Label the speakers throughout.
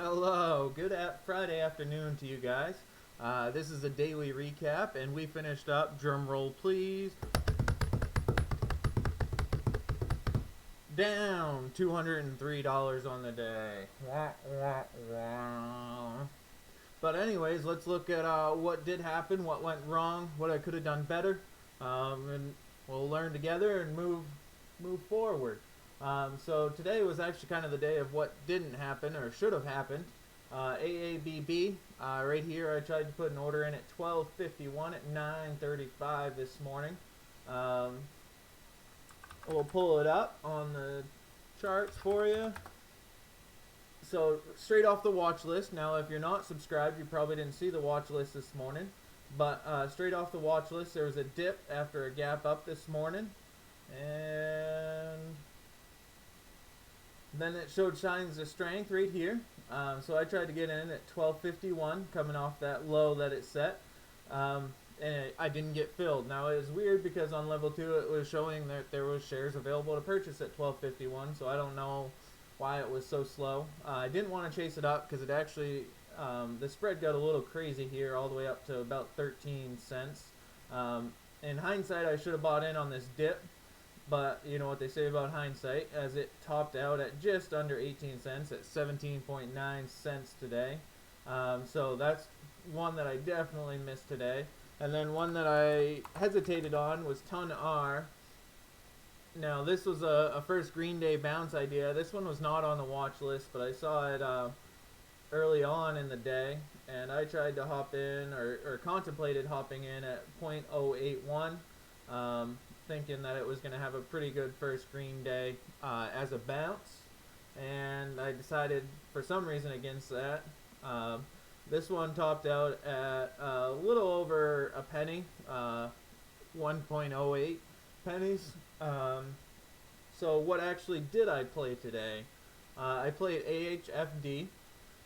Speaker 1: Hello, good Friday afternoon to you guys. This is a daily recap, and we finished up, drum roll please, down $203 on the day. Wah, wah, wah. But anyways, let's look at what did happen, what went wrong, what I could have done better, and we'll learn together and move forward. So today was actually kind of the day of what didn't happen or should have happened. AABB, right here, I tried to put an order in at 12:51 at 9:35 this morning. We'll pull it up on the charts for you. So straight off the watch list. Now, if you're not subscribed, you probably didn't see the watch list this morning. But straight off the watch list, there was a dip after a gap up this morning, and then it showed signs of strength right here. So I tried to get in at 12:51, coming off that low that it set, and I didn't get filled. Now it was weird because on level 2 it was showing that there was shares available to purchase at 12:51. So I don't know why it was so slow. I didn't want to chase it up because it actually the spread got a little crazy here, all the way up to about 13 cents. In hindsight, I should have bought in on this dip. But you know what they say about hindsight, as it topped out at just under 18 cents at 17.9 cents today. So that's one that I definitely missed today. And then one that I hesitated on was TONR. Now this was a first Green Day bounce idea. This one was not on the watch list, but I saw it early on in the day, and I tried to hop in or contemplated hopping in at 0.081. Thinking that it was going to have a pretty good first Green Day as a bounce, and I decided for some reason against that. This one topped out at a little over a penny, 1.08 pennies. So what actually did I play today? I played AHFD.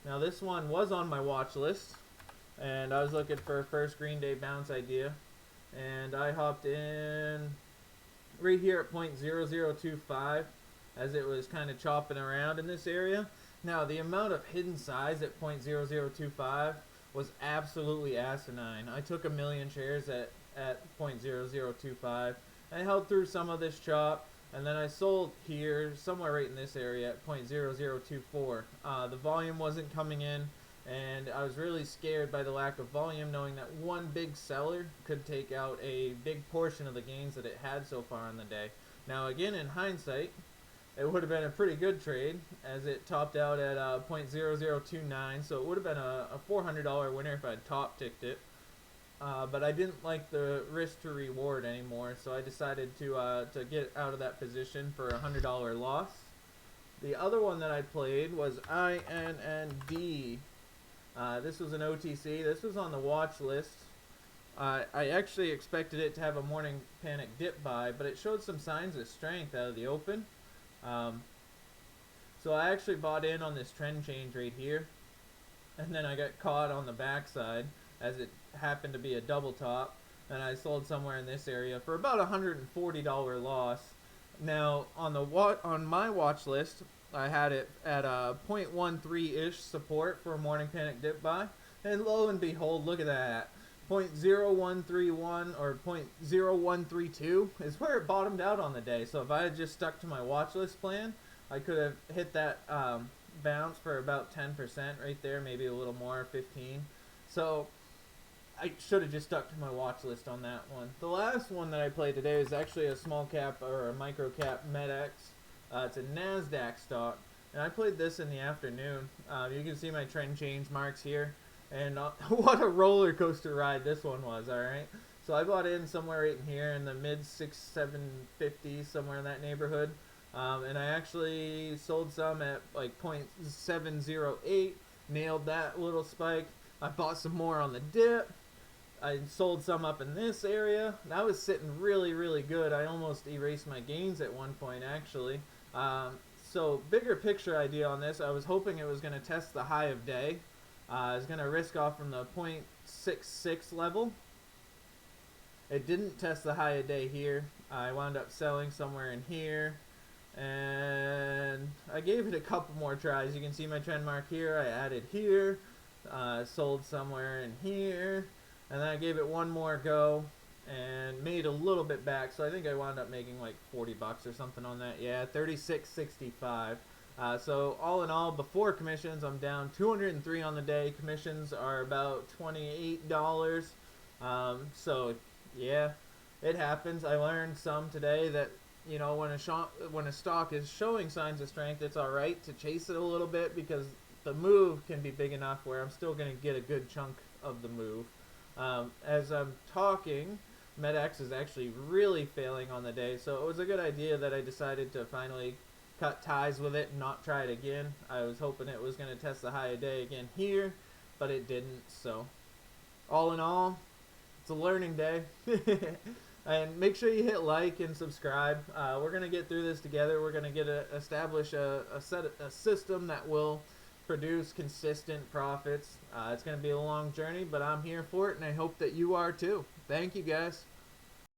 Speaker 1: Now this one was on my watch list, and I was looking for a first Green Day bounce idea, and I hopped in right here at 0.0025 as it was kind of chopping around in this area. Now the amount of hidden size at 0.0025 was absolutely asinine. I took 1,000,000 shares at 0.0025. I held through some of this chop, and then I sold here somewhere right in this area at 0.0024. The volume wasn't coming in, and I was really scared by the lack of volume, knowing that one big seller could take out a big portion of the gains that it had so far in the day. Now again, in hindsight, it would have been a pretty good trade, as it topped out at 0.0029, so it would have been a $400 winner if I had top ticked it. But I didn't like the risk to reward anymore, so I decided to get out of that position for a $100 loss. The other one that I played was INND. This was an OTC. This was on the watch list. I actually expected it to have a morning panic dip buy, but it showed some signs of strength out of the open. So I actually bought in on this trend change right here, and then I got caught on the backside as it happened to be a double top, and I sold somewhere in this area for about a $140 loss. Now on my watch list, I had it at a 0.13-ish support for a morning panic dip buy, and lo and behold, look at that. 0.0131 or 0.0132 is where it bottomed out on the day. So if I had just stuck to my watch list plan, I could have hit that bounce for about 10% right there, maybe a little more, 15. So I should have just stuck to my watch list on that one. The last one that I played today is actually a small cap or a micro cap METX. It's a NASDAQ stock, and I played this in the afternoon. You can see my trend change marks here, and what a roller coaster ride this one was. All right, so I bought in somewhere right in here in the mid 750s, somewhere in that neighborhood, and I actually sold some at like 0.708, nailed that little spike. I bought some more on the dip. I sold some up in this area. That was sitting really, really good. I almost erased my gains at one point, actually. So bigger picture idea on this, I was hoping it was going to test the high of day. I was going to risk off from the 0.66 level. It didn't test the high of day here. I wound up selling somewhere in here. and I gave it a couple more tries. You can see my trend mark here. I added here, sold somewhere in here, and then I gave it one more go and made a little bit back. So I think I wound up making like 40 bucks or something on that. Yeah, 36.65. So all in all, before commissions, I'm down 203 on the day. Commissions are about $28. So yeah, it happens. I learned some today that, you know, when a stock is showing signs of strength, it's all right to chase it a little bit, because the move can be big enough where I'm still going to get a good chunk of the move. As I'm talking, METX is actually really failing on the day, so it was a good idea that I decided to finally cut ties with it and not try it again. I was hoping it was going to test the high of day again here, but it didn't. So all in all, it's a learning day. And make sure you hit like and subscribe. We're going to get through this together. We're going to establish a system that will produce consistent profits. It's going to be a long journey, but I'm here for it, and I hope that you are too. Thank you, guys.